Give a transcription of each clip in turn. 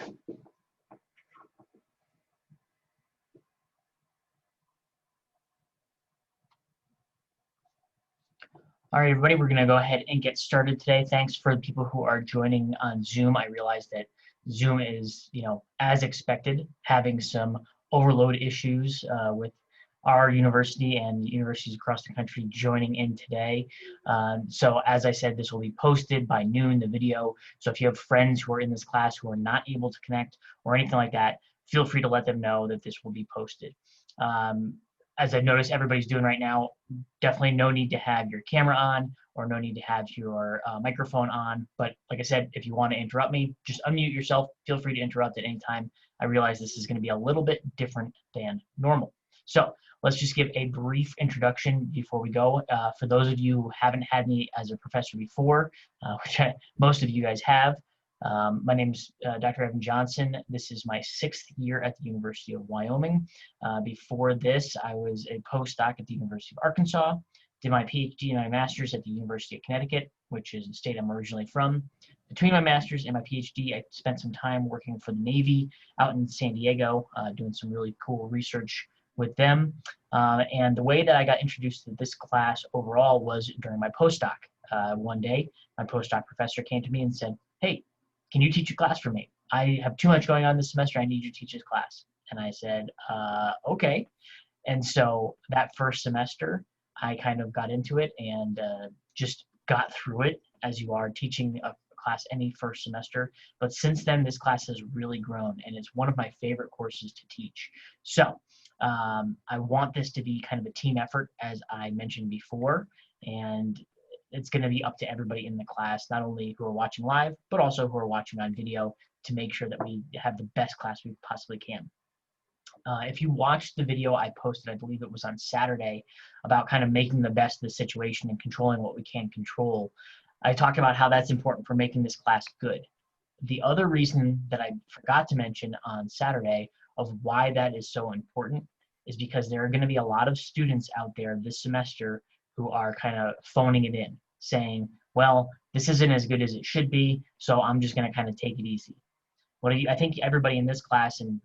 All right, everybody, we're going to go ahead and get started today. Thanks for the people who are joining on Zoom. I realize that Zoom is, as expected, having some overload issues with our university and universities across the country joining in today. So as I said, this will be posted by noon, the video. So if you have friends who are in this class who are not able to connect or anything like that, feel free to let them know that this will be posted. As I've noticed everybody's doing right now, definitely no need to have your camera on or no need to have your microphone on. But like I said, if you want to interrupt me, just unmute yourself. Feel free to interrupt at any time. I realize this is going to be a little bit different than normal. So let's just give a brief introduction before we go. For those of you who haven't had me as a professor before, which most of you guys have, my name is Dr. Evan Johnson. This is my 6th year at the University of Wyoming. Before this, I was a postdoc at the University of Arkansas, did my PhD and my master's at the University of Connecticut, which is the state I'm originally from. Between my master's and my PhD, I spent some time working for the Navy out in San Diego, doing some really cool research with them. And the way that I got introduced to this class overall was during my postdoc. One day, my postdoc professor came to me and said, "Hey, can you teach a class for me? I have too much going on this semester. I need you to teach this class." And I said, okay. And so that first semester, I kind of got into it and just got through it as you are teaching a class any first semester. But since then, this class has really grown and it's one of my favorite courses to teach. So I want this to be kind of a team effort, as I mentioned before, and it's going to be up to everybody in the class, not only who are watching live, but also who are watching on video, to make sure that we have the best class we possibly can. If you watched the video I posted, I believe it was on Saturday, about kind of making the best of the situation and controlling what we can control, I talked about how that's important for making this class good. The other reason that I forgot to mention on Saturday of why that is so important is because there are going to be a lot of students out there this semester who are kind of phoning it in, saying, well, this isn't as good as it should be, so I'm just going to kind of take it easy. What I think everybody in this class and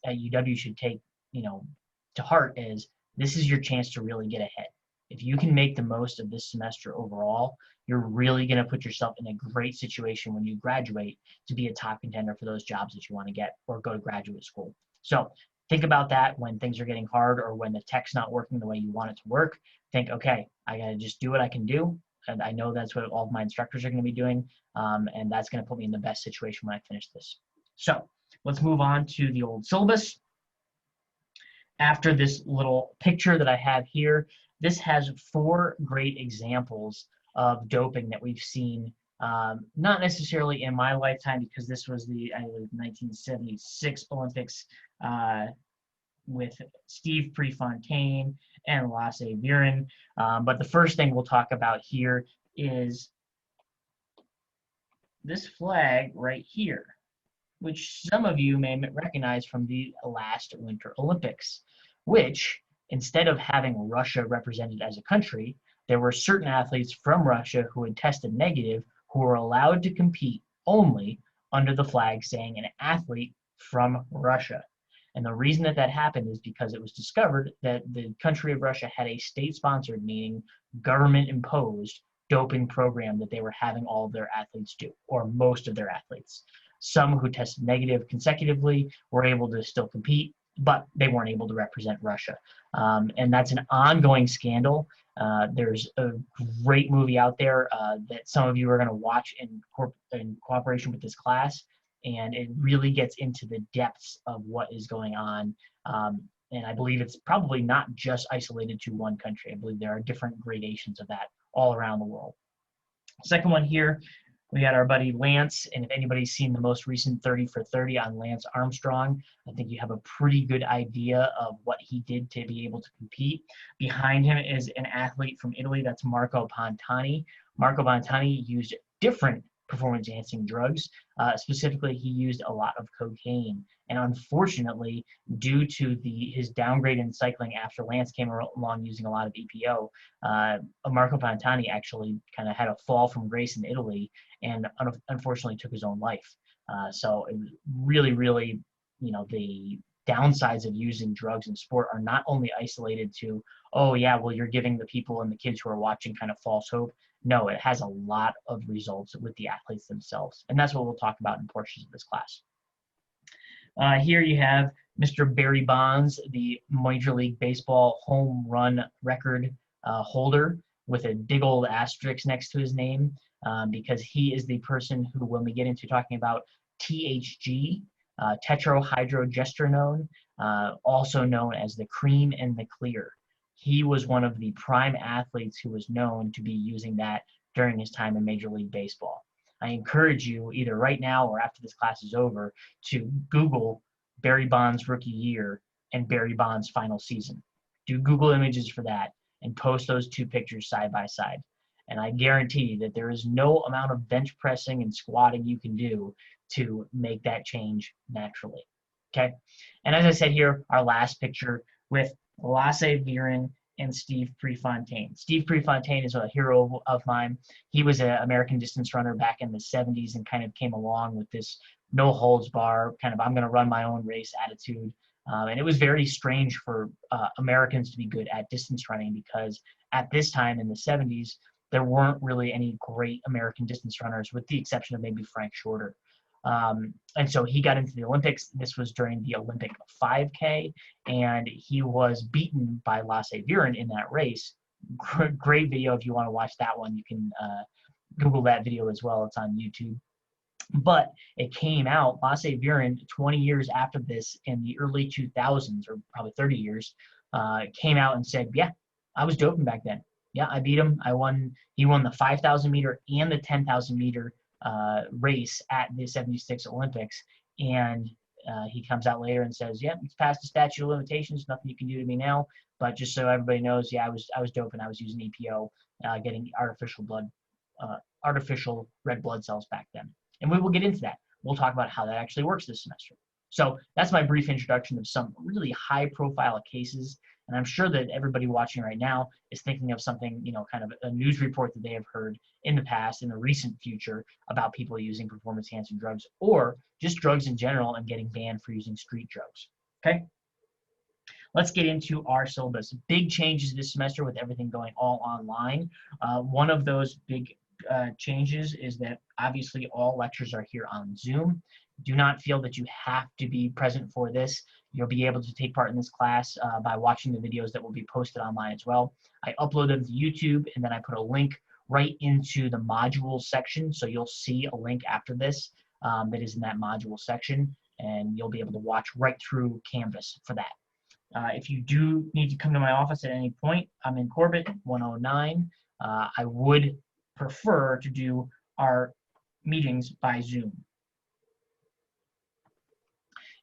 at UW should take to heart is, this is your chance to really get ahead. If you can make the most of this semester overall, you're really going to put yourself in a great situation when you graduate to be a top contender for those jobs that you want to get or go to graduate school. So think about that when things are getting hard or when the tech's not working the way you want it to work. Think, okay, I got to just do what I can do. And I know that's what all of my instructors are going to be doing. And that's going to put me in the best situation when I finish this. So let's move on to the old syllabus. After this little picture that I have here, this has 4 great examples of doping that we've seen, not necessarily in my lifetime, because this was the 1976 Olympics with Steve Prefontaine and Lasse Viren. But the first thing we'll talk about here is this flag right here, which some of you may recognize from the last Winter Olympics, which, instead of having Russia represented as a country, there were certain athletes from Russia who had tested negative who were allowed to compete only under the flag saying an athlete from Russia. And the reason that that happened is because it was discovered that the country of Russia had a state-sponsored, meaning government-imposed, doping program that they were having all of their athletes do, or most of their athletes. Some who tested negative consecutively were able to still compete, but they weren't able to represent Russia. And that's an ongoing scandal. There's a great movie out there that some of you are going to watch in cooperation with this class, and it really gets into the depths of what is going on. And I believe it's probably not just isolated to one country. I believe there are different gradations of that all around the world. Second one here, we got our buddy Lance, and if anybody's seen the most recent 30 for 30 on Lance Armstrong, I think you have a pretty good idea of what he did to be able to compete. Behind him is an athlete from Italy, that's Marco Pantani. Marco Pantani used different performance-enhancing drugs. Specifically, he used a lot of cocaine. And unfortunately, due to his downgrade in cycling after Lance came along using a lot of EPO, Marco Pantani actually kind of had a fall from grace in Italy and unfortunately took his own life. So it was really, really, the downsides of using drugs in sport are not only isolated to, oh yeah, well, you're giving the people and the kids who are watching kind of false hope. No, it has a lot of results with the athletes themselves. And that's what we'll talk about in portions of this class. Here you have Mr. Barry Bonds, the Major League Baseball home run record holder, with a big old asterisk next to his name, because he is the person who, when we get into talking about THG, tetrahydrogesterone, also known as the cream and the clear. He was one of the prime athletes who was known to be using that during his time in Major League Baseball. I encourage you, either right now or after this class is over, to Google Barry Bonds rookie year and Barry Bonds final season. Do Google images for that and post those two pictures side by side. And I guarantee that there is no amount of bench pressing and squatting you can do to make that change naturally. Okay? And as I said here, our last picture with Lasse Viren and Steve Prefontaine. Steve Prefontaine is a hero of mine. He was an American distance runner back in the 70s and kind of came along with this no holds bar, kind of I'm going to run my own race attitude. And it was very strange for Americans to be good at distance running, because at this time in the 70s, there weren't really any great American distance runners, with the exception of maybe Frank Shorter. And so he got into the Olympics. This was during the Olympic 5K, and he was beaten by Lasse Viren in that race. Great video. If you want to watch that one, you can Google that video as well. It's on YouTube. But it came out, Lasse Viren, 20 years after this, in the early 2000s, or probably 30 years, came out and said, yeah, I was doping back then. Yeah, I beat him. He won the 5,000 meter and the 10,000 meter race at the 76 Olympics. And he comes out later and says, yeah, it's past the statute of limitations. Nothing you can do to me now. But just so everybody knows, yeah, I was doping. I was using EPO, getting artificial red blood cells back then. And we will get into that. We'll talk about how that actually works this semester. So that's my brief introduction of some really high profile cases. And I'm sure that everybody watching right now is thinking of something, kind of a news report that they have heard in the past, in the recent future, about people using performance enhancing drugs, or just drugs in general and getting banned for using street drugs. Okay? Let's get into our syllabus. Big changes this semester with everything going all online. One of those big changes is that obviously all lectures are here on Zoom. Do not feel that you have to be present for this. You'll be able to take part in this class by watching the videos that will be posted online as well. I upload them to YouTube, and then I put a link right into the modules section. So you'll see a link after this that is in that module section, and you'll be able to watch right through Canvas for that. If you do need to come to my office at any point, I'm in Corbett, 109. I would prefer to do our meetings by Zoom.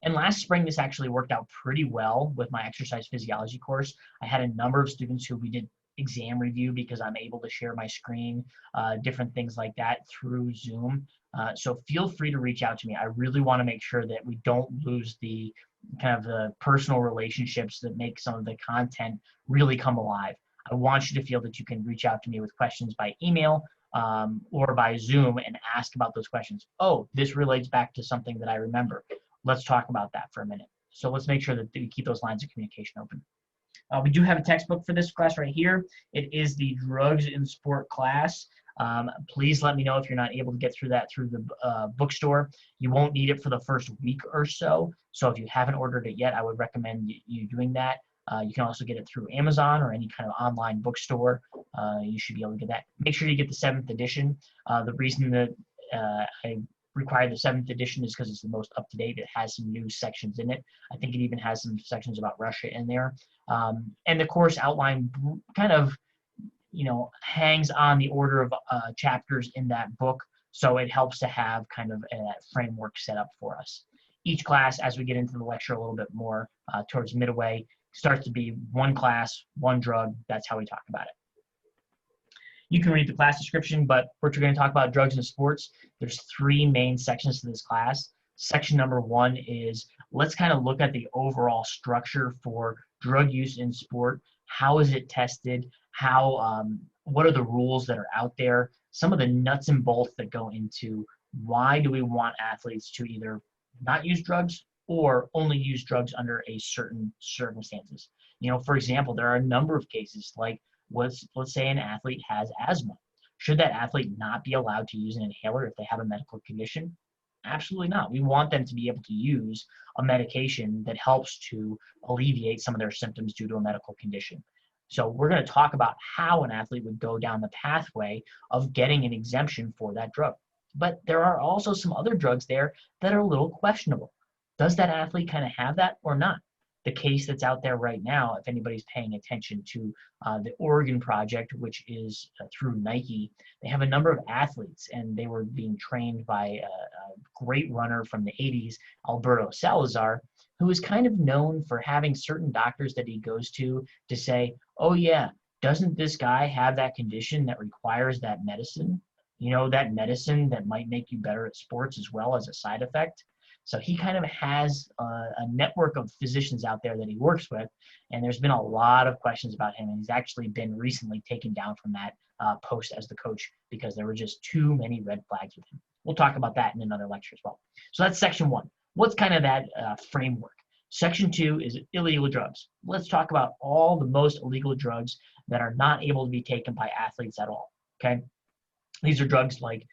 And last spring, this actually worked out pretty well with my exercise physiology course. I had a number of students who we did exam review, because I'm able to share my screen, different things like that through Zoom. So feel free to reach out to me. I really want to make sure that we don't lose the kind of the personal relationships that make some of the content really come alive. I want you to feel that you can reach out to me with questions by email or by Zoom and ask about those questions. Oh, this relates back to something that I remember. Let's talk about that for a minute. So let's make sure that we keep those lines of communication open. We do have a textbook for this class right here. It is the Drugs in Sport class. Please let me know if you're not able to get through that through the bookstore. You won't need it for the first week or so. So if you haven't ordered it yet, I would recommend you doing that. You can also get it through Amazon or any kind of online bookstore. You should be able to get that. Make sure you get the 7th edition. The reason that I require the 7th edition is because it's the most up-to-date. It has some new sections in it. I think it even has some sections about Russia in there. And the course outline kind of, hangs on the order of chapters in that book. So it helps to have kind of a framework set up for us. Each class, as we get into the lecture a little bit more towards midway, starts to be one class, one drug. That's how we talk about it. You can read the class description, but we're going to talk about drugs and sports. There's 3 main sections to this class. Section number 1 is, let's kind of look at the overall structure for drug use in sport. How is it tested? What are the rules that are out there? Some of the nuts and bolts that go into Why do we want athletes to either not use drugs or only use drugs under a certain circumstances? For example, there are a number of cases like let's say an athlete has asthma. Should that athlete not be allowed to use an inhaler if they have a medical condition? Absolutely not. We want them to be able to use a medication that helps to alleviate some of their symptoms due to a medical condition. So we're going to talk about how an athlete would go down the pathway of getting an exemption for that drug. But there are also some other drugs there that are a little questionable. Does that athlete kind of have that or not? The case that's out there right now, if anybody's paying attention to the Oregon Project, which is through Nike, they have a number of athletes, and they were being trained by a great runner from the 80s, Alberto Salazar, who is kind of known for having certain doctors that he goes to say, oh yeah, doesn't this guy have that condition that requires that medicine? That medicine that might make you better at sports as well as a side effect. So he kind of has a network of physicians out there that he works with, and there's been a lot of questions about him, and he's actually been recently taken down from that post as the coach because there were just too many red flags with him. We'll talk about that in another lecture as well. So that's section 1. What's kind of that framework? Section 2 is illegal drugs. Let's talk about all the most illegal drugs that are not able to be taken by athletes at all, okay? These are drugs like,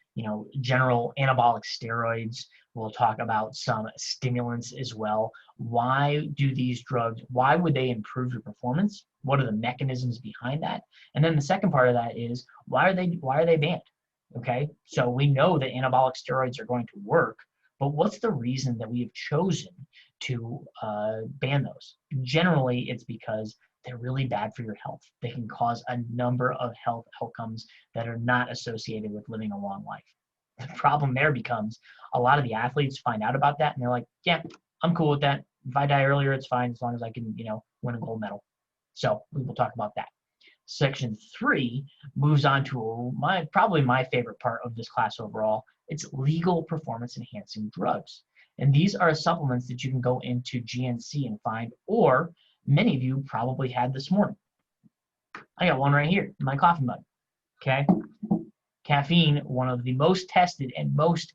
general anabolic steroids. We'll talk about some stimulants as well. Why do these drugs, why would they improve your performance? What are the mechanisms behind that? And then the second part of that is, why are they banned? Okay, so we know that anabolic steroids are going to work, but what's the reason that we have chosen to ban those? Generally, it's because they're really bad for your health. They can cause a number of health outcomes that are not associated with living a long life. The problem there becomes a lot of the athletes find out about that and they're like, yeah, I'm cool with that. If I die earlier, it's fine as long as I can, win a gold medal. So we will talk about that. Section 3 moves on to probably my favorite part of this class overall. It's legal performance enhancing drugs. And these are supplements that you can go into GNC and find, or many of you probably had this morning. I got one right here in my coffee mug, okay? Caffeine, one of the most tested and most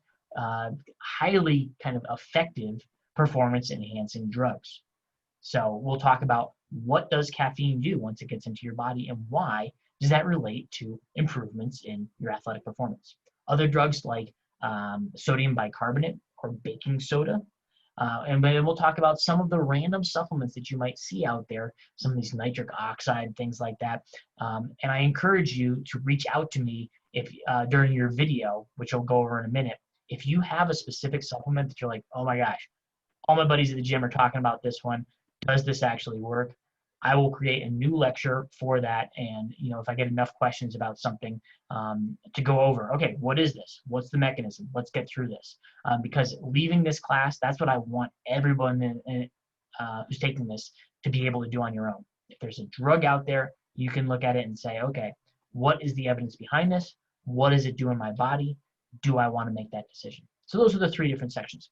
highly kind of effective performance enhancing drugs. So we'll talk about what does caffeine do once it gets into your body and why does that relate to improvements in your athletic performance. Other drugs like sodium bicarbonate or baking soda. And then we'll talk about some of the random supplements that you might see out there, some of these nitric oxide, things like that. And I encourage you to reach out to me if during your video, which I'll go over in a minute, if you have a specific supplement that you're like, oh my gosh, all my buddies at the gym are talking about this one. Does this actually work? I will create a new lecture for that. And, if I get enough questions about something to go over, okay, what is this? What's the mechanism? Let's get through this. Because leaving this class, that's what I want everyone who's taking this to be able to do on your own. If there's a drug out there, you can look at it and say, okay, what is the evidence behind this? What does it do in my body? Do I want to make that decision? So those are the 3 different sections.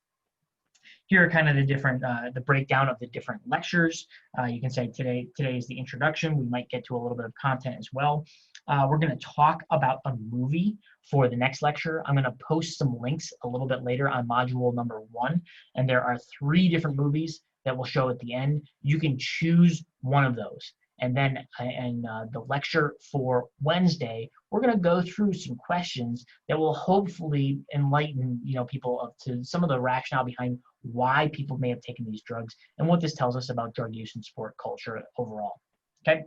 Here are kind of the different, the breakdown of the different lectures. You can say today is the introduction. We might get to a little bit of content as well. We're going to talk about a movie for the next lecture. I'm going to post some links a little bit later on module number 1. And there are 3 different movies that will show at the end. You can choose one of those. And then in the lecture for Wednesday, we're going to go through some questions that will hopefully enlighten people to some of the rationale behind why people may have taken these drugs and what this tells us about drug use in sport culture overall. Okay,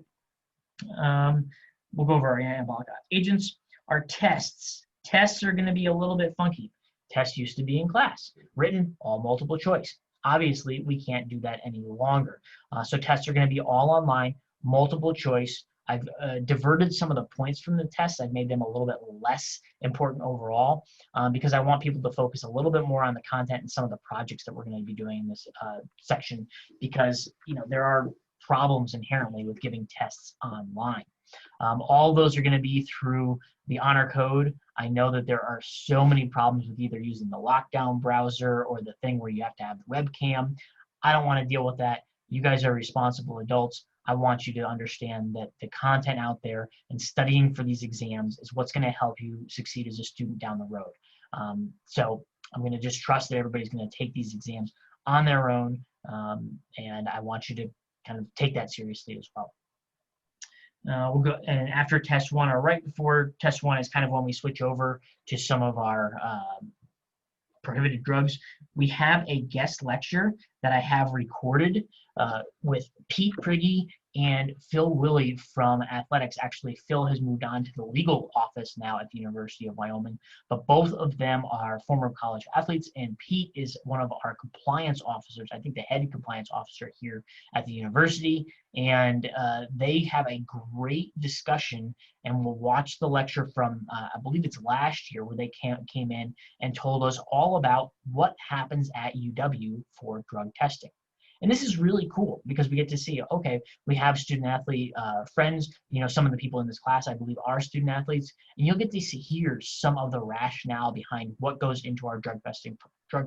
we'll go over our anabolic agents. Our tests. Tests are going to be a little bit funky. Tests used to be in class, written, all multiple choice. Obviously, we can't do that any longer. So tests are going to be all online, multiple choice. I've diverted some of the points from the tests. I've made them a little bit less important overall because I want people to focus a little bit more on the content and some of the projects that we're going to be doing in this section because there are problems inherently with giving tests online. All those are going to be through the Honor Code. I know that there are so many problems with either using the lockdown browser or the thing where you have to have the webcam. I don't want to deal with that. You guys are responsible adults. I want you to understand that the content out there and studying for these exams is what's going to help you succeed as a student down the road. So I'm going to just trust that everybody's going to take these exams on their own, and I want you to kind of take that seriously as well. We'll go, and after test one, or right before test one, is kind of when we switch over to some of our prohibited drugs. We have a guest lecture that I have recorded with Pete Prigge and Phil Willey from athletics. Actually, Phil has moved on to the legal office now at the University of Wyoming, but both of them are former college athletes, and Pete is one of our compliance officers, I think the head compliance officer here at the university, and they have a great discussion, and we'll watch the lecture from, I believe it's last year, where they came in and told us all about what happens at UW for drug testing. And this is really cool because we get to see, okay, we have student athlete friends, some of the people in this class, I believe, are student athletes, and you'll get to hear some of the rationale behind what goes into our drug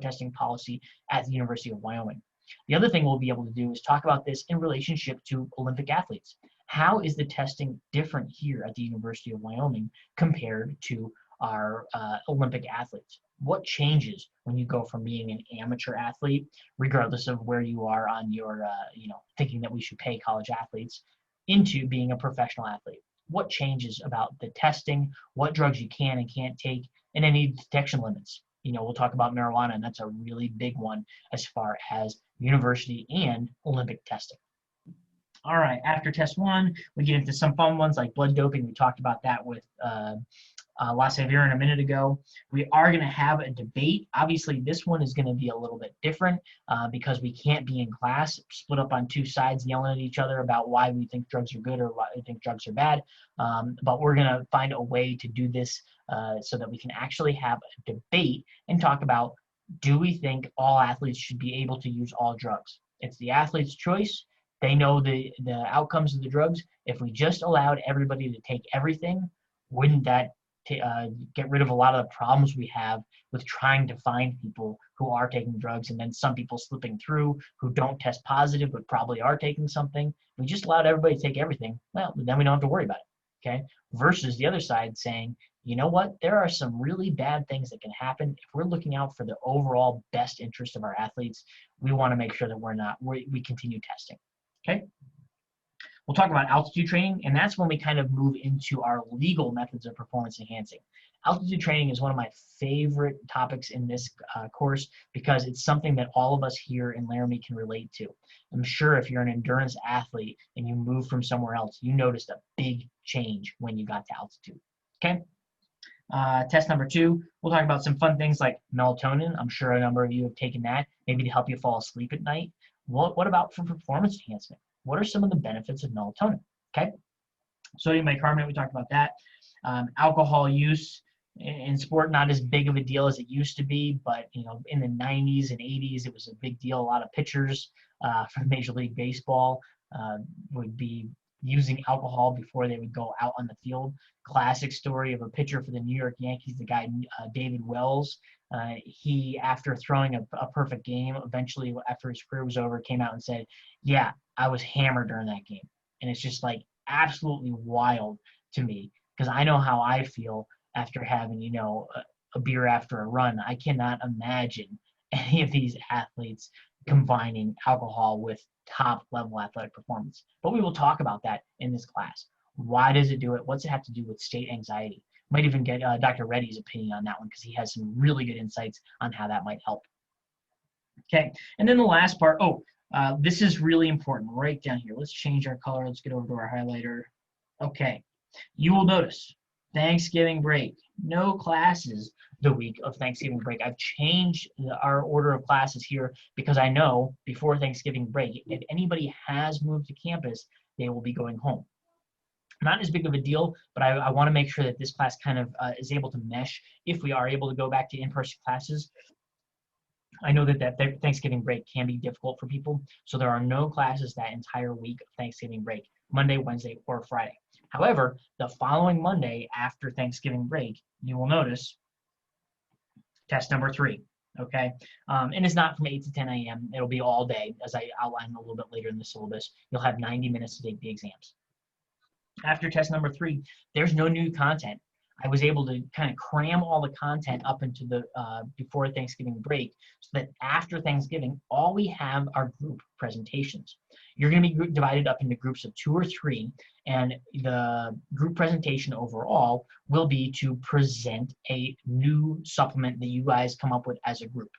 testing policy at the University of Wyoming. The other thing we'll be able to do is talk about this in relationship to Olympic athletes. How is the testing different here at the University of Wyoming compared to our Olympic athletes? What changes when you go from being an amateur athlete, regardless of where you are on your, thinking that we should pay college athletes, into being a professional athlete? What changes about the testing, what drugs you can and can't take, and any detection limits? We'll talk about marijuana, and that's a really big one as far as university and Olympic testing. All right, after test one, we get into some fun ones like blood doping. We talked about that with LaSavierin a minute ago. We are going to have a debate. Obviously, this one is going to be a little bit different because we can't be in class split up on two sides yelling at each other about why we think drugs are good or why we think drugs are bad. But we're going to find a way to do this so that we can actually have a debate and talk about, do we think all athletes should be able to use all drugs? It's the athlete's choice. They know the outcomes of the drugs. If we just allowed everybody to take everything, wouldn't that get rid of a lot of the problems we have with trying to find people who are taking drugs, and then some people slipping through who don't test positive but probably are taking something? If we just allowed everybody to take everything, well, then we don't have to worry about it, okay? Versus the other side saying, you know what, there are some really bad things that can happen. If we're looking out for the overall best interest of our athletes, we want to make sure that we continue testing, okay? We'll talk about altitude training, and that's when we kind of move into our legal methods of performance enhancing. Altitude training is one of my favorite topics in this course because it's something that all of us here in Laramie can relate to. I'm sure if you're an endurance athlete and you move from somewhere else, you noticed a big change when you got to altitude, okay? Test number 2, we'll talk about some fun things like melatonin. I'm sure a number of you have taken that, maybe to help you fall asleep at night. What about for performance enhancement? What are some of the benefits of melatonin? Okay, sodium bicarbonate, we talked about that. Alcohol use in sport, not as big of a deal as it used to be, but in the 90s and 80s, it was a big deal. A lot of pitchers from Major League Baseball would be using alcohol before they would go out on the field. Classic story of a pitcher for the New York Yankees, the guy David Wells. He, after throwing a perfect game, eventually after his career was over, came out and said, yeah, I was hammered during that game. And it's just like absolutely wild to me because I know how I feel after having, a beer after a run. I cannot imagine any of these athletes combining alcohol with top level athletic performance. But we will talk about that in this class. Why does it do it? What's it have to do with state anxiety? Might even get Dr. Reddy's opinion on that one because he has some really good insights on how that might help. Okay, and then the last part, this is really important right down here. Let's change our color. Let's get over to our highlighter. Okay, you will notice Thanksgiving break, no classes the week of Thanksgiving break. I've changed our order of classes here because I know before Thanksgiving break, if anybody has moved to campus, they will be going home. Not as big of a deal, but I want to make sure that this class kind of is able to mesh if we are able to go back to in-person classes. I know that Thanksgiving break can be difficult for people, so there are no classes that entire week of Thanksgiving break, Monday, Wednesday, or Friday. However, the following Monday after Thanksgiving break, you will notice test number 3, okay? And it's not from 8 to 10 a.m. It'll be all day, as I outline a little bit later in the syllabus. You'll have 90 minutes to take the exams. After test number 3, there's no new content. I was able to kind of cram all the content up into the before Thanksgiving break, so that after Thanksgiving, all we have are group presentations. You're going to be divided up into groups of 2 or 3, and the group presentation overall will be to present a new supplement that you guys come up with as a group.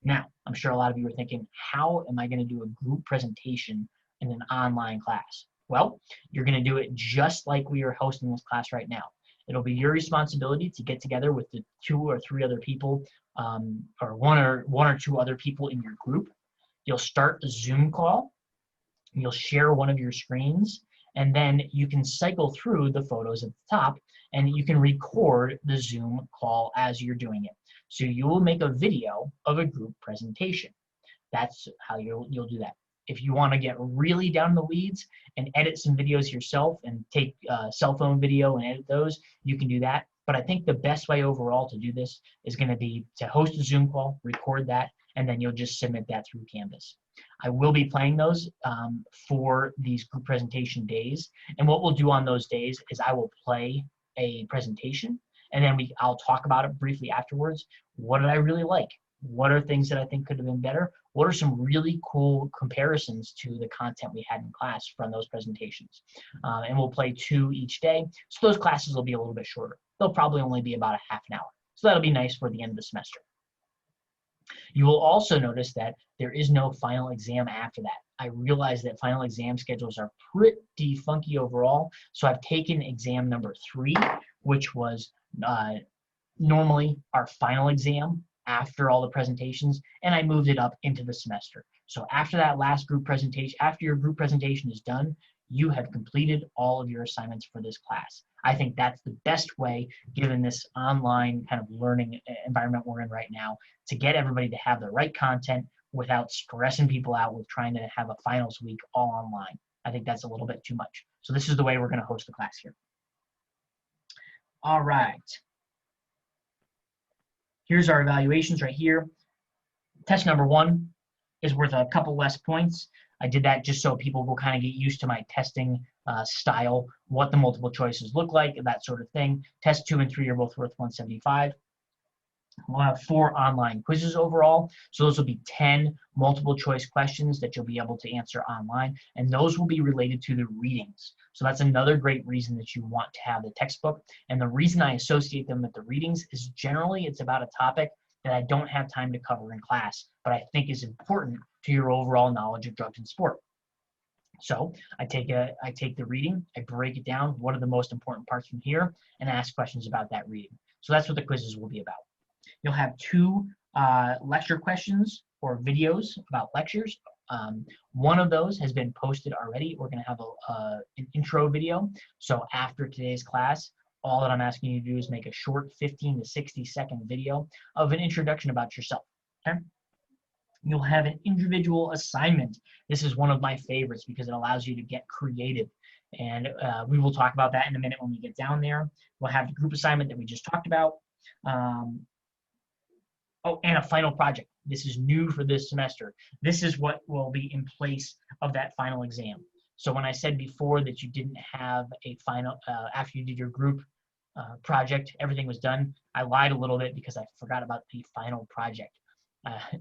Now, I'm sure a lot of you are thinking, how am I going to do a group presentation in an online class? Well, you're going to do it just like we are hosting this class right now. It'll be your responsibility to get together with the 2 or 3 other people, or one or 2 other people in your group. You'll start a Zoom call. You'll share one of your screens, and then you can cycle through the photos at the top, and you can record the Zoom call as you're doing it. So you will make a video of a group presentation. That's how you'll do that. If you want to get really down in the weeds and edit some videos yourself and take cell phone video and edit those, you can do that. But I think the best way overall to do this is going to be to host a Zoom call, record that, and then you'll just submit that through Canvas. I will be playing those for these group presentation days. And what we'll do on those days is I will play a presentation, and then I'll talk about it briefly afterwards. What did I really like? What are things that I think could have been better? What are some really cool comparisons to the content we had in class from those presentations? And we'll play 2 each day. So those classes will be a little bit shorter. They'll probably only be about a half an hour. So that'll be nice for the end of the semester. You will also notice that there is no final exam after that. I realize that final exam schedules are pretty funky overall. So I've taken exam number 3, which was normally our final exam after all the presentations, and I moved it up into the semester. So after that last group presentation, after your group presentation is done, you have completed all of your assignments for this class. I think that's the best way, given this online kind of learning environment we're in right now, to get everybody to have the right content without stressing people out with trying to have a finals week all online. I think that's a little bit too much. So this is the way we're going to host the class here. All right. Here's our evaluations right here. Test number 1 is worth a couple less points. I did that just so people will kind of get used to my testing style, what the multiple choices look like, that sort of thing. Test 2 and 3 are both worth 175. We'll have 4 online quizzes overall. So those will be 10 multiple choice questions that you'll be able to answer online, and those will be related to the readings. So that's another great reason that you want to have the textbook. And the reason I associate them with the readings is generally it's about a topic that I don't have time to cover in class, but I think is important to your overall knowledge of drugs and sport. So I take the reading, I break it down, what are the most important parts from here, and ask questions about that reading. So that's what the quizzes will be about. You'll have 2 lecture questions or videos about lectures. One of those has been posted already. We're going to have an intro video. So after today's class, all that I'm asking you to do is make a short 15 to 60 second video of an introduction about yourself. Okay? You'll have an individual assignment. This is one of my favorites because it allows you to get creative. And we will talk about that in a minute when we get down there. We'll have the group assignment that we just talked about. Oh, and a final project. This is new for this semester. This is what will be in place of that final exam. So when I said before that you didn't have a final, after you did your group project, everything was done, I lied a little bit because I forgot about the final project.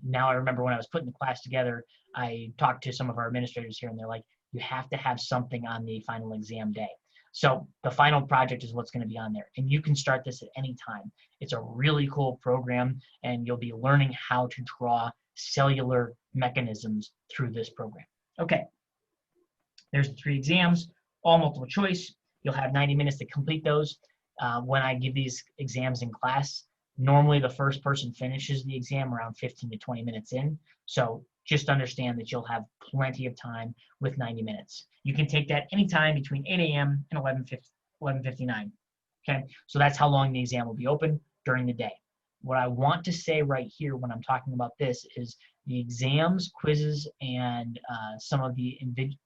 Now I remember when I was putting the class together, I talked to some of our administrators here and they're like, you have to have something on the final exam day. So the final project is what's going to be on there. And you can start this at any time. It's a really cool program, and you'll be learning how to draw cellular mechanisms through this program. Okay, there's the 3 exams, all multiple choice. You'll have 90 minutes to complete those. When I give these exams in class, normally the first person finishes the exam around 15 to 20 minutes in. So just understand that you'll have plenty of time with 90 minutes. You can take that anytime between 8 a.m. and 11:59. Okay, so that's how long the exam will be open during the day. What I want to say right here when I'm talking about this is the exams, quizzes, and some of the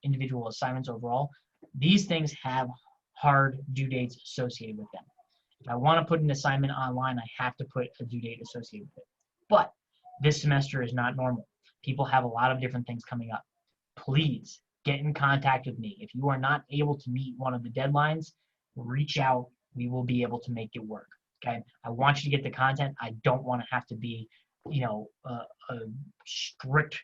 individual assignments overall, these things have hard due dates associated with them. If I want to put an assignment online, I have to put a due date associated with it. But this semester is not normal. People have a lot of different things coming up. Please get in contact with me. If you are not able to meet one of the deadlines, reach out we will be able to make it work. Okay, I want you to get the content. I don't want to have to be, a strict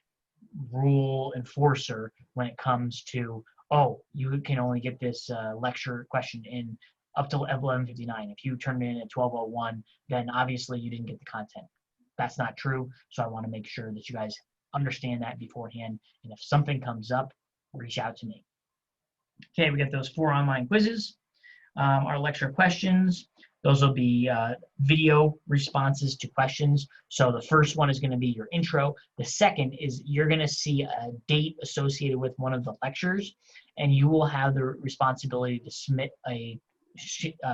rule enforcer when it comes to, oh, you can only get this lecture question in up till 11:59. If you turn it in at 12:01, then obviously you didn't get the content. That's not true. So I want to make sure that you guys understand that beforehand. And if something comes up, reach out to me. Okay, we got those 4 online quizzes. Our lecture questions, those will be video responses to questions. So the first one is going to be your intro. The second is you're going to see a date associated with one of the lectures, and you will have the responsibility to submit a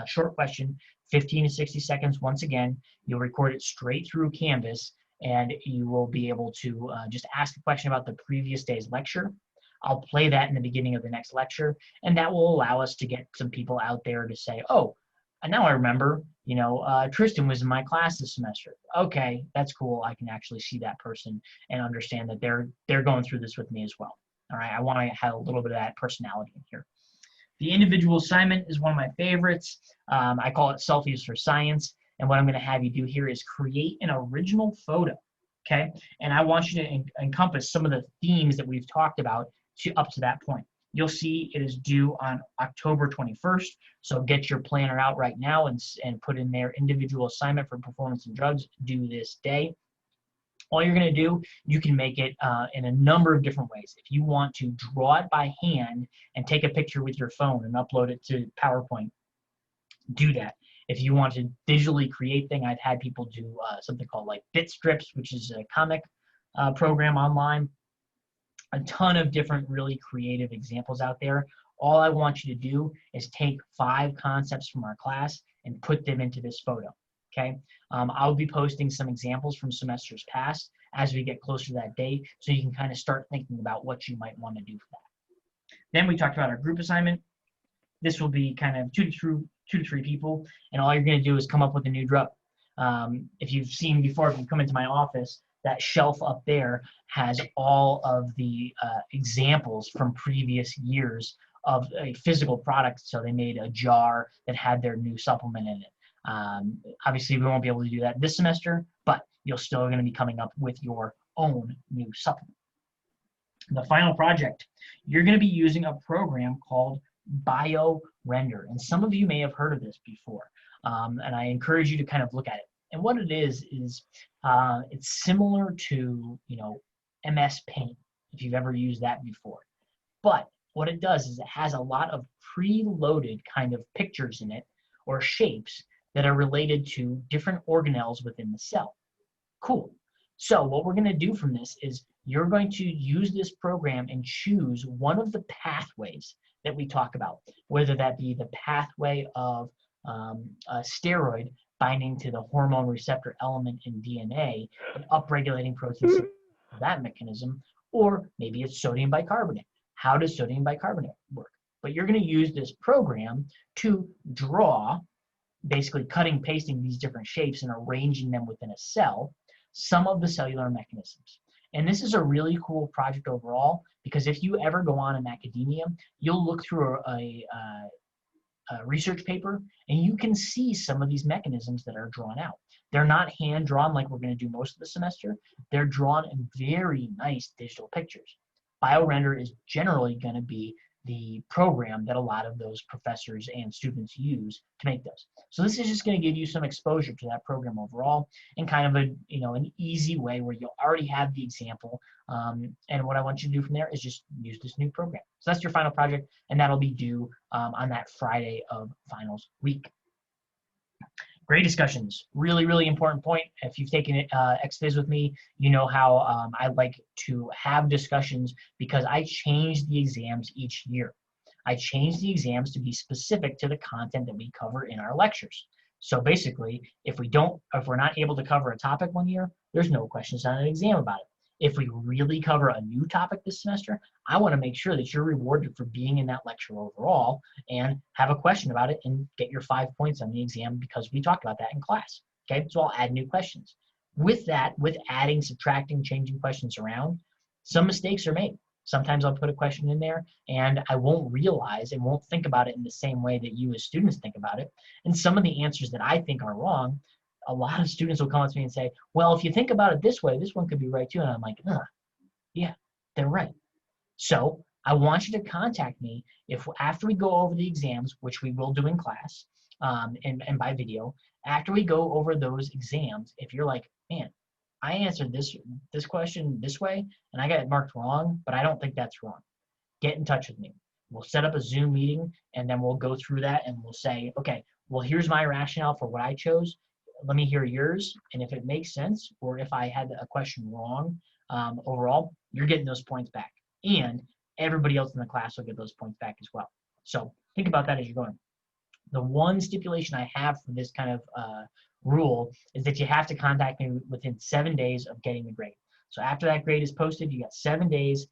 short question, 15 to 60 seconds. Once again, you'll record it straight through Canvas, and you will be able to just ask a question about the previous day's lecture. I'll play that in the beginning of the next lecture, and that will allow us to get some people out there to say, oh, and now I remember, Tristan was in my class this semester. Okay, that's cool. I can actually see that person and understand that they're going through this with me as well. All right, I want to have a little bit of that personality in here. The individual assignment is one of my favorites. I call it Selfies for Science, and what I'm going to have you do here is create an original photo, okay? And I want you to encompass some of the themes that we've talked about up to that point. You'll see it is due on October 21st, so get your planner out right now and put in there individual assignment for performance and drugs due this day. All you're going to do, you can make it in a number of different ways. If you want to draw it by hand and take a picture with your phone and upload it to PowerPoint, do that. If you want to digitally create things, I've had people do something called like Bitstrips, which is a comic program online. A ton of different really creative examples out there. All I want you to do is take 5 concepts from our class and put them into this photo, okay? I'll be posting some examples from semesters past as we get closer to that date, so you can kind of start thinking about what you might want to do for that. Then we talked about our group assignment. This will be kind of 2 to 3 people, and all you're going to do is come up with a new drug. If you've seen before, if you come into my office, that shelf up there has all of the examples from previous years of a physical product. So they made a jar that had their new supplement in it. Obviously, we won't be able to do that this semester, but you're still going to be coming up with your own new supplement. The final project, you're going to be using a program called BioRender. And some of you may have heard of this before. And I encourage you to kind of look at it. And what it is it's similar to, MS Paint, if you've ever used that before. But what it does is it has a lot of preloaded kind of pictures in it or shapes that are related to different organelles within the cell. Cool. So what we're going to do from this is you're going to use this program and choose one of the pathways that we talk about, whether that be the pathway of a steroid binding to the hormone receptor element in DNA and upregulating proteins for that mechanism, or maybe it's sodium bicarbonate. How does sodium bicarbonate work? But you're going to use this program to draw, basically cutting, pasting these different shapes and arranging them within a cell, some of the cellular mechanisms. And this is a really cool project overall, because if you ever go on in academia, you'll look through a research paper and you can see some of these mechanisms that are drawn out. They're not hand drawn like we're going to do most of the semester. They're drawn in very nice digital pictures. BioRender is generally going to be the program that a lot of those professors and students use to make those. So this is just going to give you some exposure to that program overall, and kind of an easy way where you'll already have the example. And what I want you to do from there is just use this new program. So that's your final project, and that'll be due on that Friday of finals week. Grade discussions, really, really important point. If you've taken XPhys with me, you know how I like to have discussions because I change the exams each year. I change the exams to be specific to the content that we cover in our lectures. So basically, if we're not able to cover a topic one year, there's no questions on an exam about it. If we really cover a new topic this semester, I want to make sure that you're rewarded for being in that lecture overall and have a question about it and get your 5 points on the exam because we talked about that in class. Okay, so I'll add new questions. With that, with adding, subtracting, changing questions around, some mistakes are made. Sometimes I'll put a question in there and I won't realize and won't think about it in the same way that you as students think about it. And some of the answers that I think are wrong, a lot of students will come up to me and say, well, if you think about it this way, this one could be right too. And I'm like, yeah, they're right. So I want you to contact me if after we go over the exams, which we will do in class and by video, after we go over those exams, if you're like, man, I answered this question this way and I got it marked wrong, but I don't think that's wrong. Get in touch with me. We'll set up a Zoom meeting and then we'll go through that and we'll say, okay, well, here's my rationale for what I chose. Let me hear yours. And if it makes sense, or if I had a question wrong overall, you're getting those points back. And everybody else in the class will get those points back as well. So think about that as you're going. The one stipulation I have for this kind of rule is that you have to contact me within 7 days of getting the grade. So after that grade is posted, you got 7 days,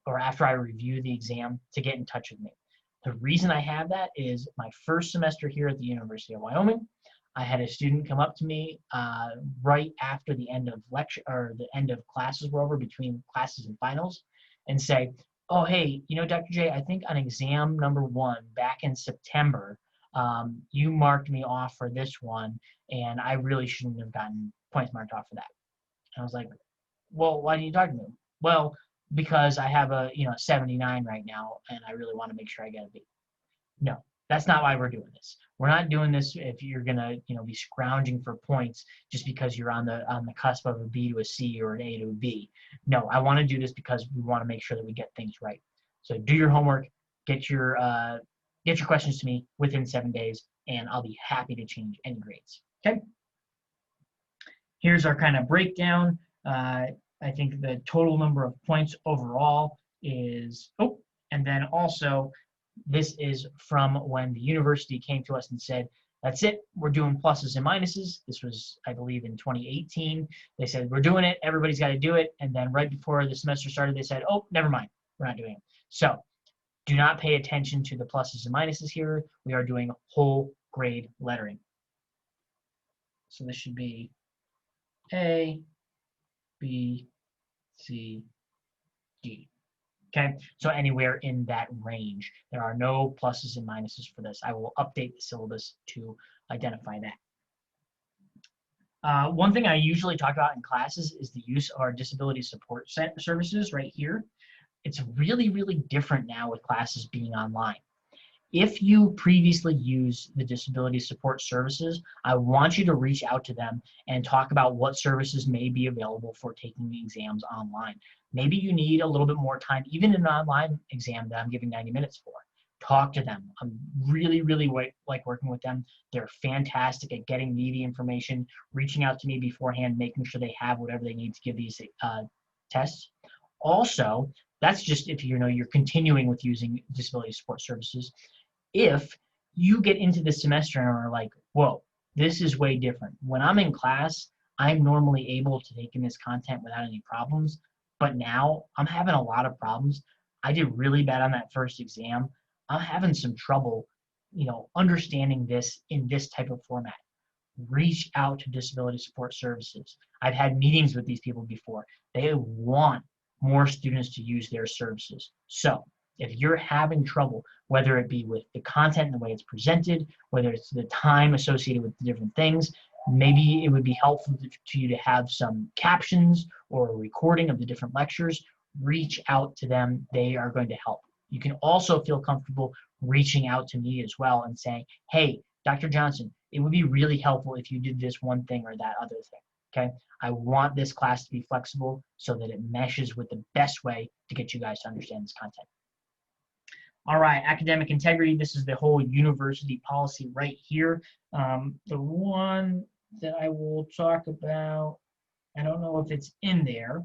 or after I review the exam, to get in touch with me. The reason I have that is my first semester here at the University of Wyoming, I had a student come up to me right after the end of lecture or the end of classes were over, between classes and finals, and say, oh, hey, Dr. J, I think on exam number 1 back in September, you marked me off for this one, and I really shouldn't have gotten points marked off for that. And I was like, well, why didn't you talk to me? Well, because I have a 79 right now, and I really want to make sure I get a B. No, that's not why we're doing this. We're not doing this if you're gonna be scrounging for points just because you're on the cusp of a B to a C or an A to a B. No, I want to do this because we want to make sure that we get things right. So do your homework, get your questions to me within 7 days, and I'll be happy to change any grades. Okay. Here's our kind of breakdown. I think the total number of points overall is, and then also this is from when the university came to us and said, that's it, we're doing pluses and minuses. This was, I believe, in 2018. They said, we're doing it, everybody's got to do it. And then right before the semester started, they said, oh, never mind, we're not doing it. So do not pay attention to the pluses and minuses here. We are doing whole grade lettering. So this should be A, B, C, D. Okay, so anywhere in that range. There are no pluses and minuses for this. I will update the syllabus to identify that. One thing I usually talk about in classes is the use of our disability support services right here. It's really, really different now with classes being online. If you previously used the disability support services, I want you to reach out to them and talk about what services may be available for taking the exams online. Maybe you need a little bit more time, even in an online exam that I'm giving 90 minutes for. Talk to them. I'm really, really like working with them. They're fantastic at getting me the information, reaching out to me beforehand, making sure they have whatever they need to give these tests. Also, that's just if you're continuing with using disability support services. If you get into the semester and are like, whoa, this is way different. When I'm in class, I'm normally able to take in this content without any problems, but now I'm having a lot of problems. I did really bad on that first exam. I'm having some trouble, understanding this in this type of format. Reach out to disability support services. I've had meetings with these people before. They want more students to use their services. So if you're having trouble, whether it be with the content and the way it's presented, whether it's the time associated with the different things, maybe it would be helpful to you to have some captions or a recording of the different lectures. Reach out to them. They are going to help. You can also feel comfortable reaching out to me as well and saying, hey, Dr. Johnson, it would be really helpful if you did this one thing or that other thing. Okay, I want this class to be flexible so that it meshes with the best way to get you guys to understand this content. All right, academic integrity. This is the whole university policy right here. The one that I will talk about, I don't know if it's in there,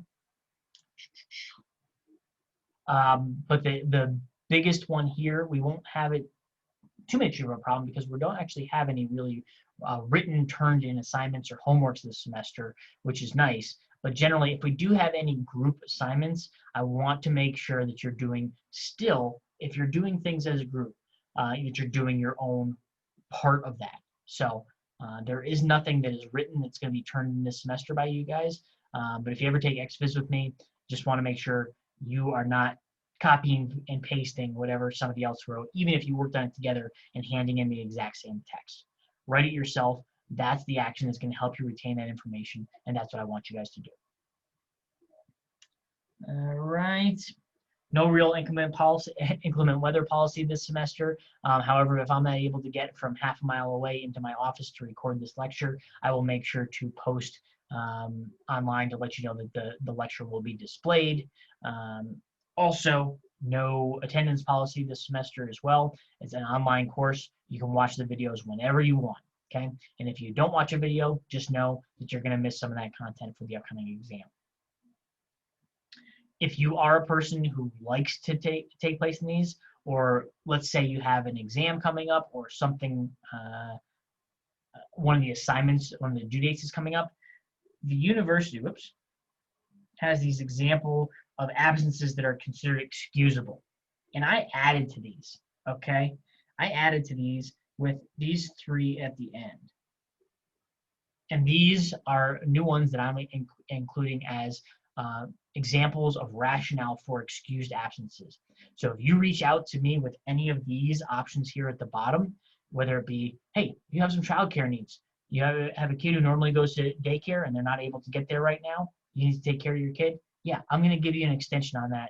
but the biggest one here, we won't have it too much of a problem because we don't actually have any really written turned in assignments or homeworks this semester, which is nice. But generally, if we do have any group assignments, I want to make sure that you're doing still, if you're doing things as a group, that you're doing your own part of that. So there is nothing that is written that's going to be turned in this semester by you guys. But if you ever take XViz with me, just want to make sure you are not copying and pasting whatever somebody else wrote, even if you worked on it together and handing in the exact same text. Write it yourself. That's the action that's going to help you retain that information, and that's what I want you guys to do. All right. No real inclement weather policy this semester. However, if I'm not able to get from half a mile away into my office to record this lecture, I will make sure to post online to let you know that the lecture will be displayed. Also, no attendance policy this semester as well. It's an online course. You can watch the videos whenever you want. Okay, and if you don't watch a video, just know that you're going to miss some of that content for the upcoming exam. If you are a person who likes to take place in these, or let's say you have an exam coming up or something, one of the assignments, one of the due dates is coming up, the university, has these example of absences that are considered excusable. And I added to these, okay? I added to these with these 3 at the end. And these are new ones that I'm including as examples of rationale for excused absences. So if you reach out to me with any of these options here at the bottom, whether it be, hey, you have some childcare needs, you have a kid who normally goes to daycare and they're not able to get there right now, you need to take care of your kid, yeah, I'm going to give you an extension on that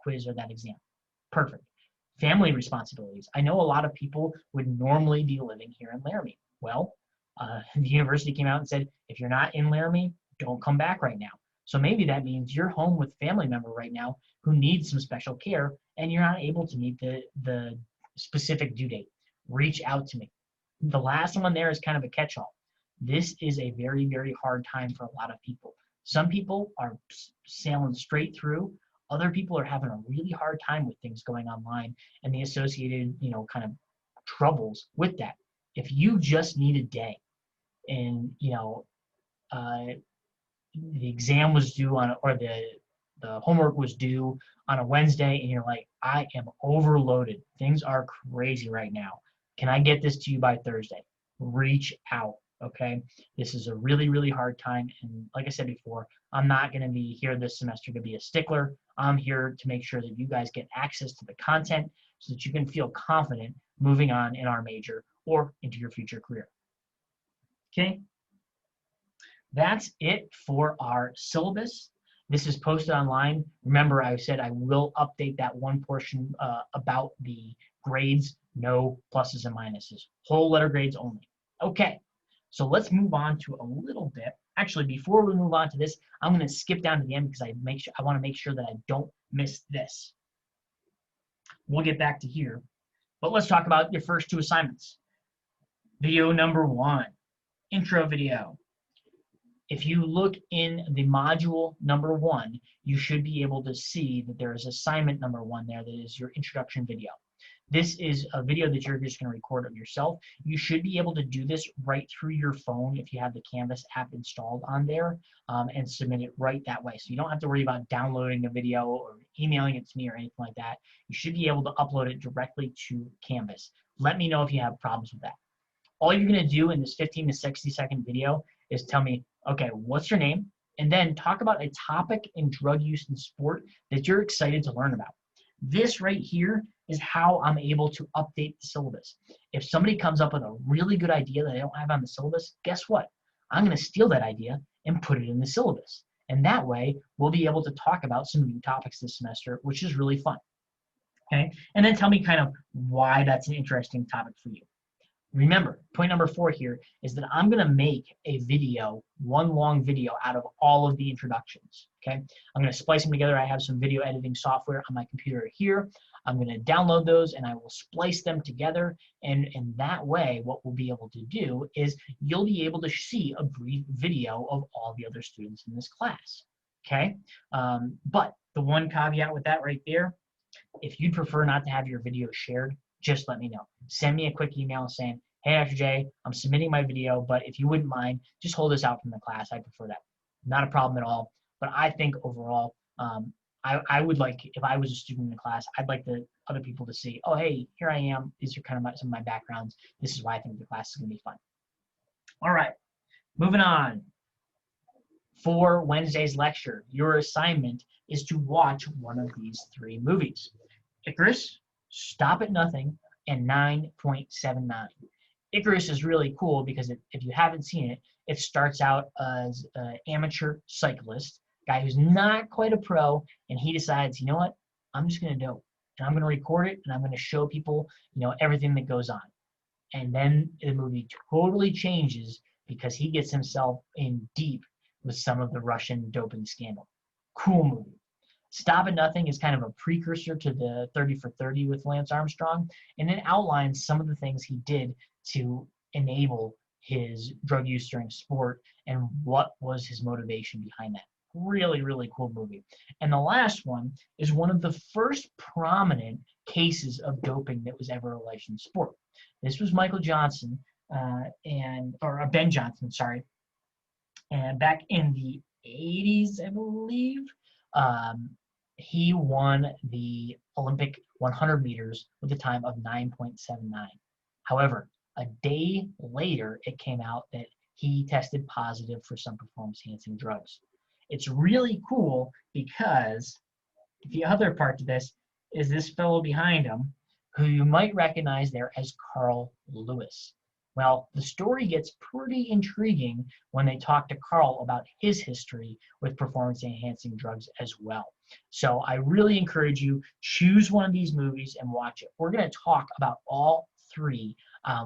quiz or that exam. Perfect. Family responsibilities. I know a lot of people would normally be living here in Laramie. Well, the university came out and said, if you're not in Laramie, don't come back right now. So maybe that means you're home with a family member right now who needs some special care and you're not able to meet the specific due date. Reach out to me. The last one there is kind of a catch-all. This is a very, very hard time for a lot of people. Some people are sailing straight through. Other people are having a really hard time with things going online and the associated, kind of troubles with that. If you just need a day and, the exam was due on, or the homework was due on a Wednesday and you're like, I am overloaded. Things are crazy right now. Can I get this to you by Thursday? Reach out, okay? This is a really, really hard time. And like I said before, I'm not going to be here this semester to be a stickler. I'm here to make sure that you guys get access to the content so that you can feel confident moving on in our major or into your future career. Okay? That's it for our syllabus. This is posted online. Remember, I said I will update that one portion about the grades, no pluses and minuses, whole letter grades only. Okay, so let's move on to a little bit. Actually, before we move on to this, I'm going to skip down to the end because I want to make sure that I don't miss this. We'll get back to here, but let's talk about your first 2 assignments. Video number 1, intro video. If you look in the module number 1, you should be able to see that there is assignment number 1 there that is your introduction video. This is a video that you're just going to record of yourself. You should be able to do this right through your phone if you have the Canvas app installed on there and submit it right that way. So you don't have to worry about downloading a video or emailing it to me or anything like that. You should be able to upload it directly to Canvas. Let me know if you have problems with that. All you're going to do in this 15 to 60 second video is tell me, okay, what's your name? And then talk about a topic in drug use and sport that you're excited to learn about. This right here is how I'm able to update the syllabus. If somebody comes up with a really good idea that I don't have on the syllabus, guess what? I'm going to steal that idea and put it in the syllabus. And that way, we'll be able to talk about some new topics this semester, which is really fun. Okay? And then tell me kind of why that's an interesting topic for you. Remember, point number 4 here is that I'm going to make a video, one long video out of all of the introductions, okay? I'm going to splice them together. I have some video editing software on my computer here. I'm going to download those and I will splice them together. And in that way, what we'll be able to do is you'll be able to see a brief video of all the other students in this class, okay? But the one caveat with that right there, if you'd prefer not to have your video shared, just let me know. Send me a quick email saying, hey, Dr. J, I'm submitting my video, but if you wouldn't mind, just hold this out from the class. I prefer that. Not a problem at all. But I think overall, I would like, if I was a student in the class, I'd like the other people to see, oh, hey, here I am. These are kind of some of my backgrounds. This is why I think the class is going to be fun. All right, moving on. For Wednesday's lecture, your assignment is to watch one of these 3 movies: Icarus, Stop at Nothing, and 9.79. Icarus is really cool because if you haven't seen it, it starts out as an amateur cyclist, guy who's not quite a pro, and he decides, you know what, I'm just going to dope, and I'm going to record it, and I'm going to show people, everything that goes on. And then the movie totally changes because he gets himself in deep with some of the Russian doping scandal. Cool movie. Stop at Nothing is kind of a precursor to the 30 for 30 with Lance Armstrong, and it outlines some of the things he did to enable his drug use during sport and what was his motivation behind that. Really, really cool movie. And the last one is one of the first prominent cases of doping that was ever alleged in sport. This was Michael Johnson, or Ben Johnson, sorry. And back in the 80s, I believe, he won the Olympic 100 meters with a time of 9.79. However, a day later, it came out that he tested positive for some performance-enhancing drugs. It's really cool because the other part to this is this fellow behind him, who you might recognize there as Carl Lewis. Well, the story gets pretty intriguing when they talk to Carl about his history with performance-enhancing drugs as well. So I really encourage you, choose one of these movies and watch it. We're going to talk about all 3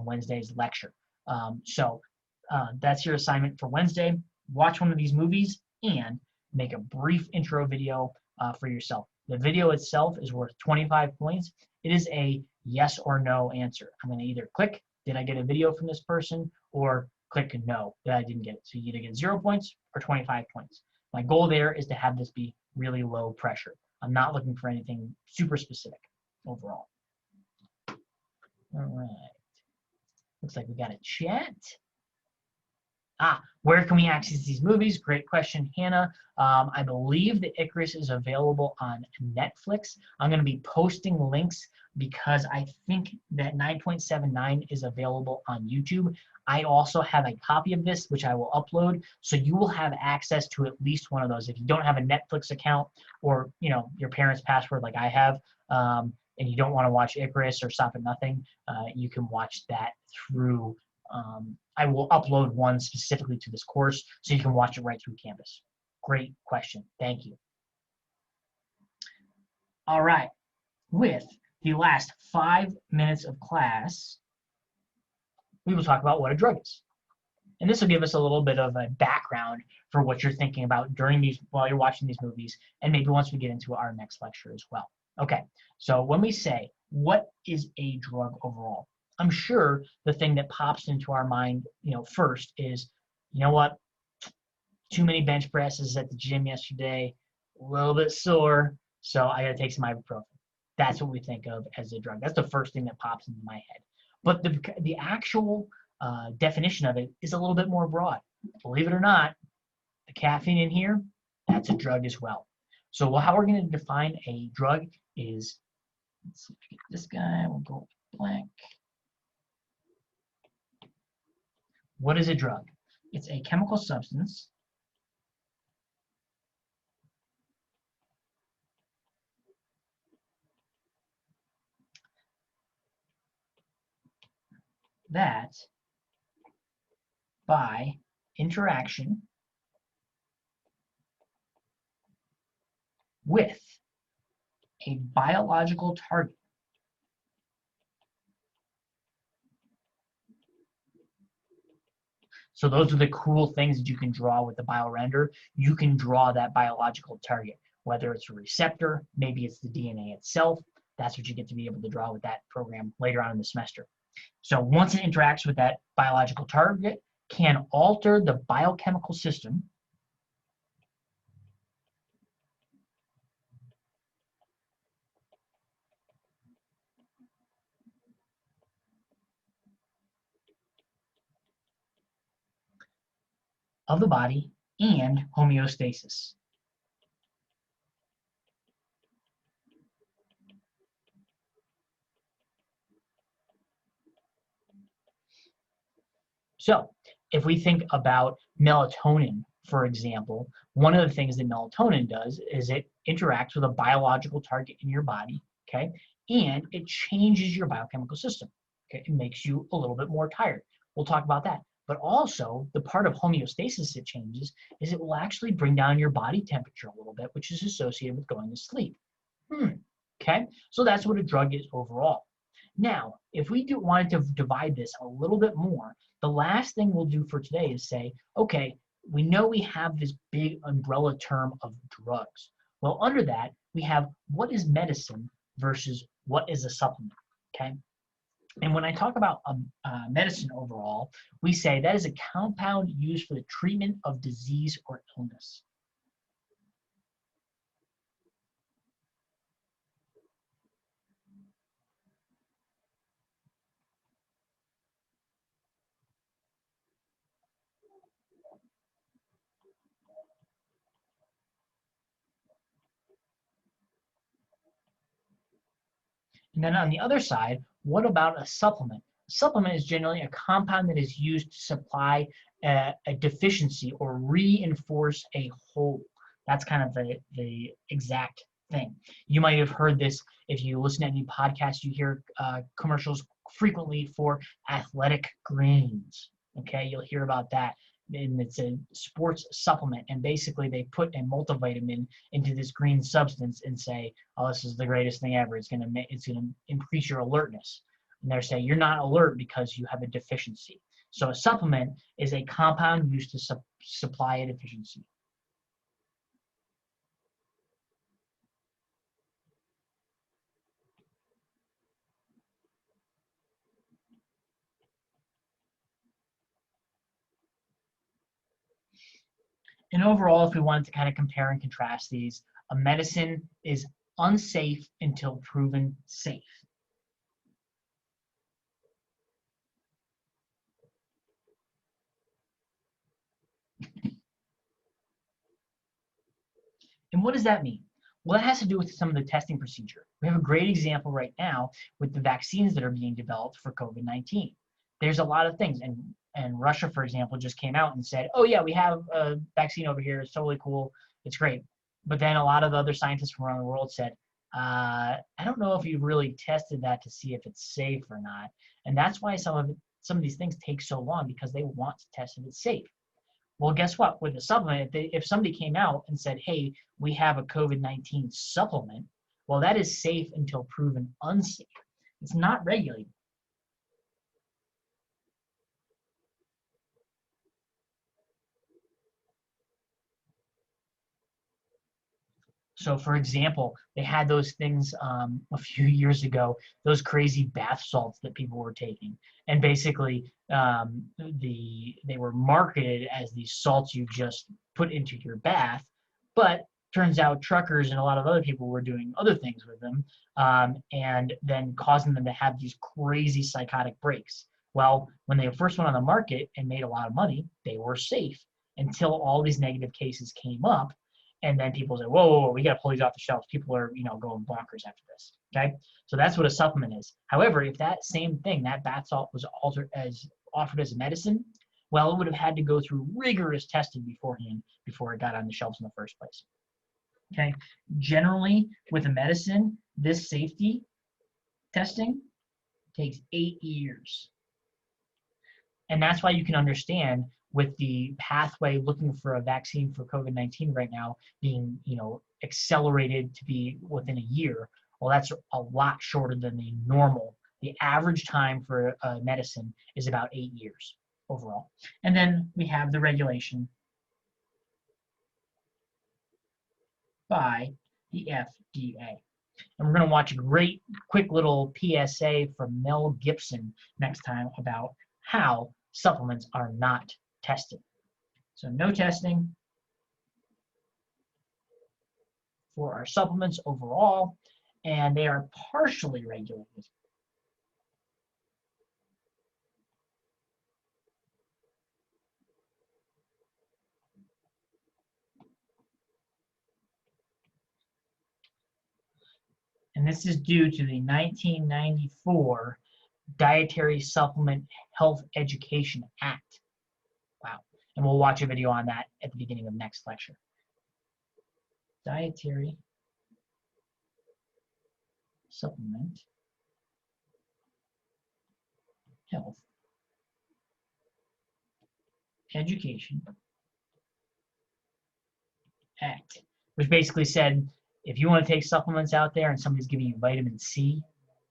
Wednesday's lecture. That's your assignment for Wednesday. Watch one of these movies and make a brief intro video for yourself. The video itself is worth 25 points. It is a yes or no answer. I'm going to either click, did I get a video from this person, or click no, that I didn't get it. So you either get 0 points or 25 points. My goal there is to have this be really low pressure. I'm not looking for anything super specific overall. All right. Looks like we got a chat. Where can we access these movies? Great question, Hannah. I believe that Icarus is available on Netflix. I'm going to be posting links because I think that 9.79 is available on YouTube. I also have a copy of this, which I will upload, so you will have access to at least one of those. If you don't have a Netflix account or your parents' password like I have, and you don't want to watch Icarus or Stop at Nothing, you can watch that through. I will upload one specifically to this course so you can watch it right through Canvas. Great question. Thank you. All right. With the last 5 minutes of class, we will talk about what a drug is. And this will give us a little bit of a background for what you're thinking about while you're watching these movies, and maybe once we get into our next lecture as well. Okay, so when we say, what is a drug overall? I'm sure the thing that pops into our mind, first is, what? Too many bench presses at the gym yesterday, a little bit sore, so I got to take some ibuprofen. That's what we think of as a drug. That's the first thing that pops into my head. But the actual definition of it is a little bit more broad. Believe it or not, the caffeine in here, that's a drug as well. So how we're going to define a drug is, let's see if we get this guy, we'll go blank. What is a drug? It's a chemical substance that, by interaction with a biological target, so those are the cool things that you can draw with the BioRender. You can draw that biological target, whether it's a receptor, maybe it's the DNA itself. That's what you get to be able to draw with that program later on in the semester. So once it interacts with that biological target, can alter the biochemical system of the body and homeostasis. So if we think about melatonin, for example, one of the things that melatonin does is it interacts with a biological target in your body, okay? And it changes your biochemical system. Okay? It makes you a little bit more tired. We'll talk about that. But also, the part of homeostasis it changes is it will actually bring down your body temperature a little bit, which is associated with going to sleep. Okay, so that's what a drug is overall. Now, if we wanted to divide this a little bit more, the last thing we'll do for today is say, okay, we know we have this big umbrella term of drugs. Well, under that, we have what is medicine versus what is a supplement, okay? And when I talk about medicine overall, we say that is a compound used for the treatment of disease or illness. And then on the other side, what about a supplement? A supplement is generally a compound that is used to supply a deficiency or reinforce a whole. That's kind of the exact thing. You might have heard this if you listen to any podcasts, you hear commercials frequently for athletic greens. Okay, you'll hear about that. And it's a sports supplement, and basically they put a multivitamin into this green substance and say, oh, this is the greatest thing ever. It's gonna increase your alertness. And they're saying you're not alert because you have a deficiency. So a supplement is a compound used to supply a deficiency. And overall, if we wanted to kind of compare and contrast these, a medicine is unsafe until proven safe. And what does that mean? Well, that has to do with some of the testing procedure. We have a great example right now with the vaccines that are being developed for COVID-19. There's a lot of things, and Russia, for example, just came out and said, oh yeah, we have a vaccine over here, it's totally cool, it's great. But then a lot of other scientists from around the world said, I don't know if you've really tested that to see if it's safe or not. And that's why some of these things take so long, because they want to test if it's safe. Well, guess what? With a supplement, if somebody came out and said, hey, we have a COVID-19 supplement, well, that is safe until proven unsafe. It's not regulated. So, for example, they had those things a few years ago, those crazy bath salts that people were taking, and basically they were marketed as these salts you just put into your bath, but turns out truckers and a lot of other people were doing other things with them, and then causing them to have these crazy psychotic breaks. Well, when they first went on the market and made a lot of money, they were safe until all these negative cases came up, and then people say, whoa, whoa, whoa, we got to pull these off the shelves. People are, going bonkers after this. Okay, so that's what a supplement is. However, if that same thing, that bath salt, was offered as a medicine, well, it would have had to go through rigorous testing beforehand before it got on the shelves in the first place. Okay, generally with a medicine, this safety testing takes 8 years. And that's why you can understand with the pathway looking for a vaccine for COVID-19 right now being, accelerated to be within a year. Well, that's a lot shorter than the normal. The average time for a medicine is about 8 years overall. And then we have the regulation by the FDA. And we're going to watch a great, quick little PSA from Mel Gibson next time about how supplements are not tested. So no testing for our supplements overall, and they are partially regulated. And this is due to the 1994 Dietary Supplement Health Education Act. Wow. and we'll watch a video on that at the beginning of next lecture. Dietary Supplement Health Education Act, which basically said if you want to take supplements out there and somebody's giving you vitamin C,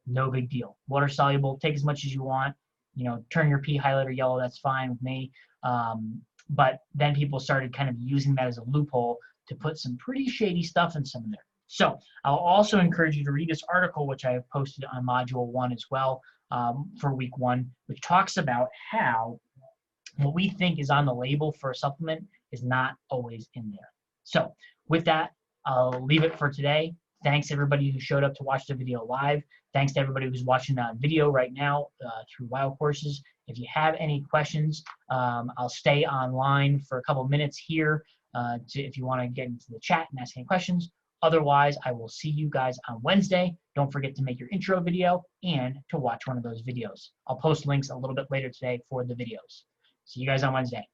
no big deal. Water soluble, take as much as you want. You know, turn your pee highlighter yellow, that's fine with me. But then people started kind of using that as a loophole to put some pretty shady stuff in some of there. So I'll also encourage you to read this article, which I have posted on Module 1 as well for Week 1, which talks about how what we think is on the label for a supplement is not always in there. So with that, I'll leave it for today. Thanks everybody who showed up to watch the video live. Thanks to everybody who's watching the video right now through Wild Courses. If you have any questions, I'll stay online for a couple minutes here if you want to get into the chat and ask any questions. Otherwise, I will see you guys on Wednesday. Don't forget to make your intro video and to watch one of those videos. I'll post links a little bit later today for the videos. See you guys on Wednesday.